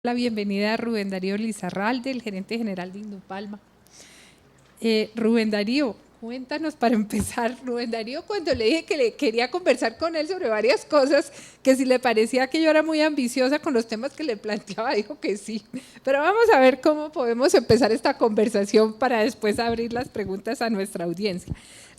La bienvenida a Rubén Darío Lizarralde, el gerente general de Indupalma. Rubén Darío, cuéntanos para empezar. Rubén Darío, cuando le dije que le quería conversar con él sobre varias cosas, que si le parecía que yo era muy ambiciosa con los temas que le planteaba, dijo que sí. Pero vamos a ver cómo podemos empezar esta conversación para después abrir las preguntas a nuestra audiencia.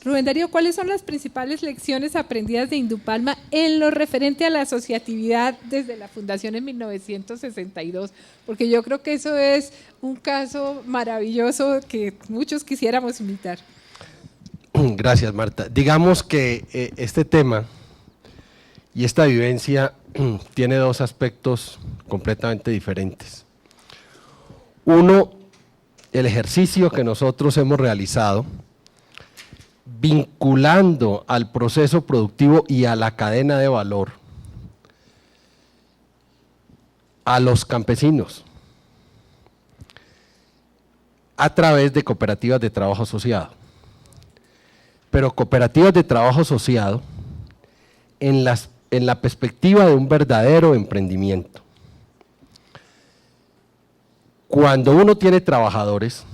Rubén Darío, ¿cuáles son las principales lecciones aprendidas de Indupalma en lo referente a la asociatividad desde la fundación en 1962? Porque yo creo que eso es un caso maravilloso que muchos quisiéramos imitar. Gracias, Marta. Digamos que este tema y esta vivencia tiene dos aspectos completamente diferentes. Uno, el ejercicio que nosotros hemos realizado vinculando al proceso productivo y a la cadena de valor a los campesinos a través de cooperativas de trabajo asociado. Pero cooperativas de trabajo asociado en la perspectiva de un verdadero emprendimiento. Cuando uno tiene trabajadores,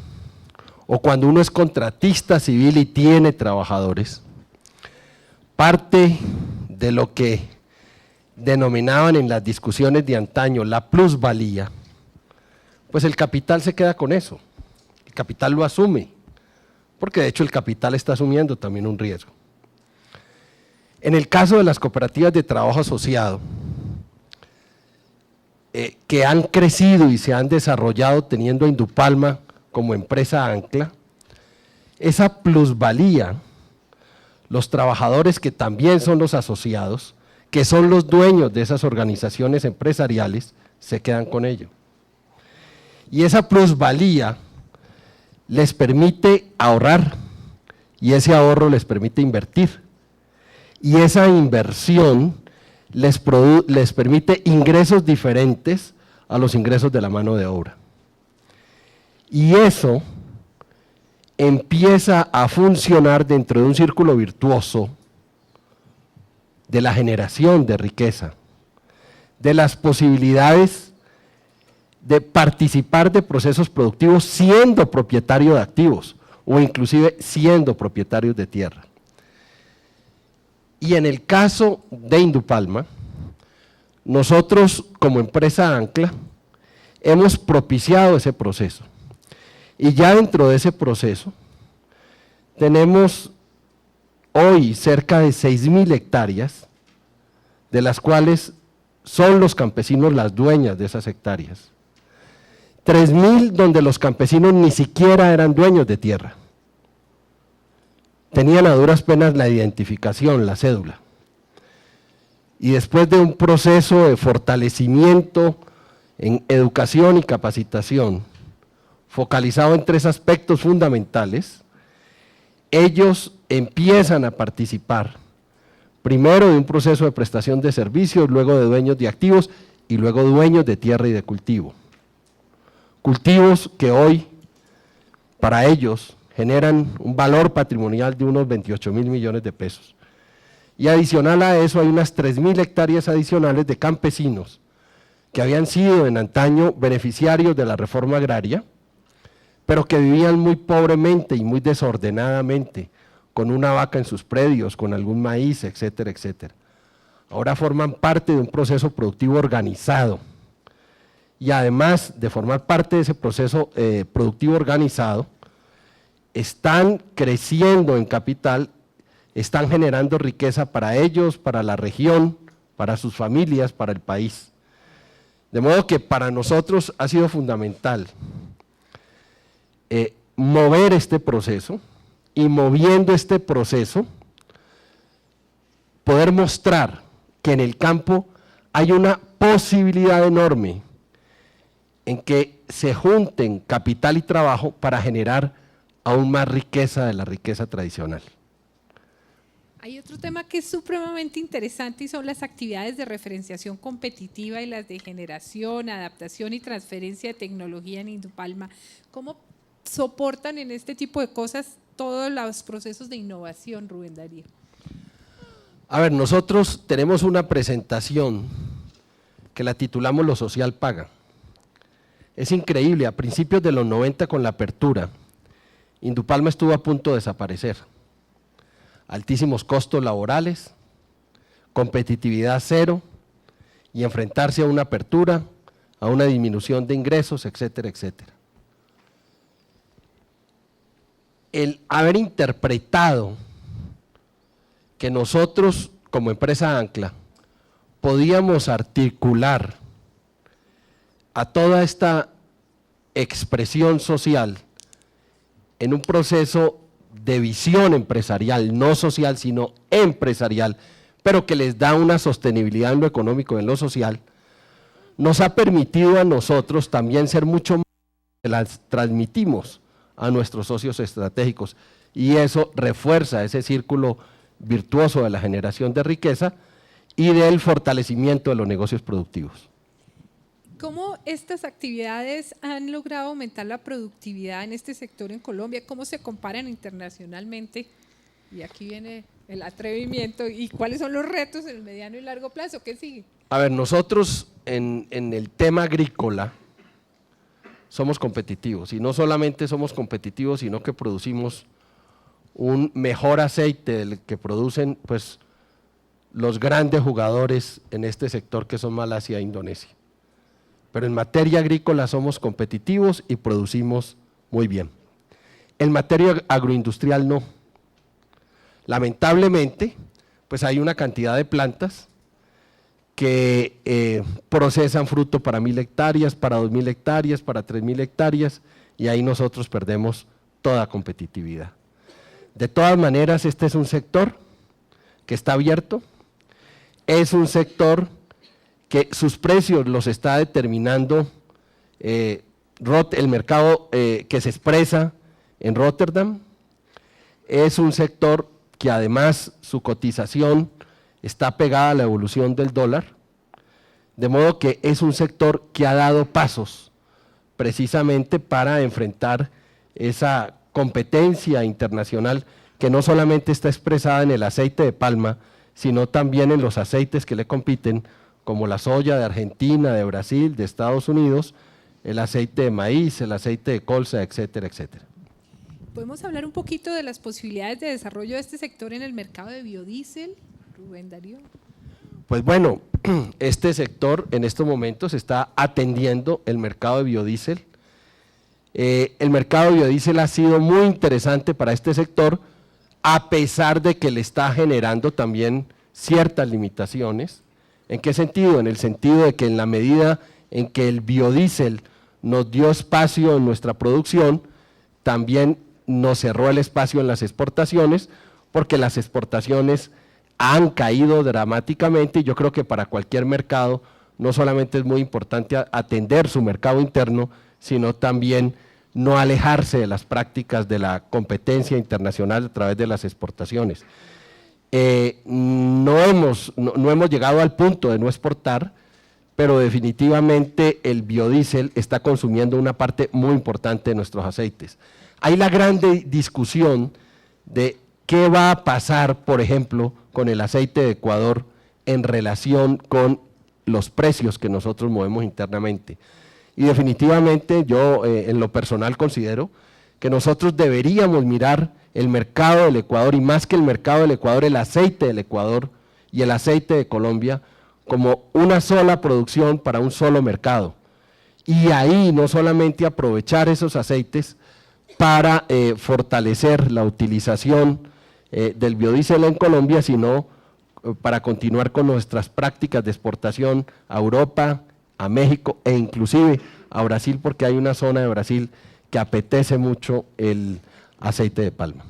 o cuando uno es contratista civil y tiene trabajadores, parte de lo que denominaban en las discusiones de antaño la plusvalía, pues el capital se queda con eso, el capital lo asume, porque de hecho el capital está asumiendo también un riesgo. En el caso de las cooperativas de trabajo asociado, que han crecido y se han desarrollado teniendo a Indupalma como empresa ancla, esa plusvalía, los trabajadores que también son los asociados, que son los dueños de esas organizaciones empresariales, se quedan con ello. Y esa plusvalía les permite ahorrar y ese ahorro les permite invertir. Y esa inversión les permite ingresos diferentes a los ingresos de la mano de obra. Y eso empieza a funcionar dentro de un círculo virtuoso de la generación de riqueza, de las posibilidades de participar de procesos productivos siendo propietario de activos o inclusive siendo propietarios de tierra. Y en el caso de Indupalma, nosotros como empresa ancla hemos propiciado ese proceso. Y ya dentro de ese proceso tenemos hoy cerca de 6.000 hectáreas, de las cuales son los campesinos las dueñas de esas hectáreas. 3.000 donde los campesinos ni siquiera eran dueños de tierra. Tenían a duras penas la identificación, la cédula. Y después de un proceso de fortalecimiento en educación y capacitación, focalizado en 3 aspectos fundamentales, ellos empiezan a participar, primero de un proceso de prestación de servicios, luego de dueños de activos y luego dueños de tierra y de cultivo. Cultivos que hoy, para ellos, generan un valor patrimonial de unos 28.000 millones de pesos. Y adicional a eso hay unas 3.000 hectáreas adicionales de campesinos que habían sido en antaño beneficiarios de la reforma agraria, pero que vivían muy pobremente y muy desordenadamente, con una vaca en sus predios, con algún maíz, etcétera, etcétera. Ahora forman parte de un proceso productivo organizado, y además de formar parte de ese proceso productivo organizado, están creciendo en capital, están generando riqueza para ellos, para la región, para sus familias, para el país. De modo que para nosotros ha sido fundamental mover este proceso y moviendo este proceso poder mostrar que en el campo hay una posibilidad enorme en que se junten capital y trabajo para generar aún más riqueza de la riqueza tradicional. Hay otro tema que es supremamente interesante y son las actividades de referenciación competitiva y las de generación, adaptación y transferencia de tecnología en Indupalma. ¿Cómo soportan en este tipo de cosas todos los procesos de innovación, Rubén Darío? A ver, nosotros tenemos una presentación que la titulamos Lo Social Paga. Es increíble, a principios de los 90 con la apertura, Indupalma estuvo a punto de desaparecer. Altísimos costos laborales, competitividad cero y enfrentarse a una apertura, a una disminución de ingresos, etcétera, etcétera. El haber interpretado que nosotros como empresa Ancla podíamos articular a toda esta expresión social en un proceso de visión empresarial, no social, sino empresarial, pero que les da una sostenibilidad en lo económico y en lo social, nos ha permitido a nosotros también ser mucho más que las transmitimos a nuestros socios estratégicos, y eso refuerza ese círculo virtuoso de la generación de riqueza y del fortalecimiento de los negocios productivos. ¿Cómo estas actividades han logrado aumentar la productividad en este sector en Colombia? ¿Cómo se comparan internacionalmente? Y aquí viene el atrevimiento. ¿Y cuáles son los retos en el mediano y largo plazo? ¿Qué sigue? A ver, nosotros en el tema agrícola somos competitivos, y no solamente somos competitivos, sino que producimos un mejor aceite del que producen pues los grandes jugadores en este sector, que son Malasia e Indonesia. Pero en materia agrícola somos competitivos y producimos muy bien. En materia agroindustrial no. Lamentablemente, pues hay una cantidad de plantas que procesan fruto para 1000 hectáreas, para 2000 hectáreas, para 3000 hectáreas, y ahí nosotros perdemos toda competitividad. De todas maneras, este es un sector que está abierto, es un sector que sus precios los está determinando el mercado que se expresa en Rotterdam. Es un sector que además su cotización está pegada a la evolución del dólar, de modo que es un sector que ha dado pasos precisamente para enfrentar esa competencia internacional que no solamente está expresada en el aceite de palma, sino también en los aceites que le compiten, como la soya de Argentina, de Brasil, de Estados Unidos, el aceite de maíz, el aceite de colza, etcétera, etcétera. ¿Podemos hablar un poquito de las posibilidades de desarrollo de este sector en el mercado de biodiesel, Rubén Darío? Pues bueno, este sector en estos momentos está atendiendo el mercado de biodiesel. El mercado de biodiesel ha sido muy interesante para este sector, a pesar de que le está generando también ciertas limitaciones. ¿En qué sentido? En el sentido de que en la medida en que el biodiesel nos dio espacio en nuestra producción, también nos cerró el espacio en las exportaciones, porque las exportaciones han caído dramáticamente, y yo creo que para cualquier mercado no solamente es muy importante atender su mercado interno, sino también no alejarse de las prácticas de la competencia internacional a través de las exportaciones. No hemos llegado al punto de no exportar, pero definitivamente el biodiesel está consumiendo una parte muy importante de nuestros aceites. Hay la gran discusión de qué va a pasar, por ejemplo, con el aceite de Ecuador en relación con los precios que nosotros movemos internamente. Y definitivamente yo en lo personal considero que nosotros deberíamos mirar el mercado del Ecuador, y más que el mercado del Ecuador, el aceite del Ecuador y el aceite de Colombia, como una sola producción para un solo mercado. Y ahí no solamente aprovechar esos aceites para fortalecer la utilización del biodiesel en Colombia, sino para continuar con nuestras prácticas de exportación a Europa, a México e inclusive a Brasil, porque hay una zona de Brasil que apetece mucho el aceite de palma.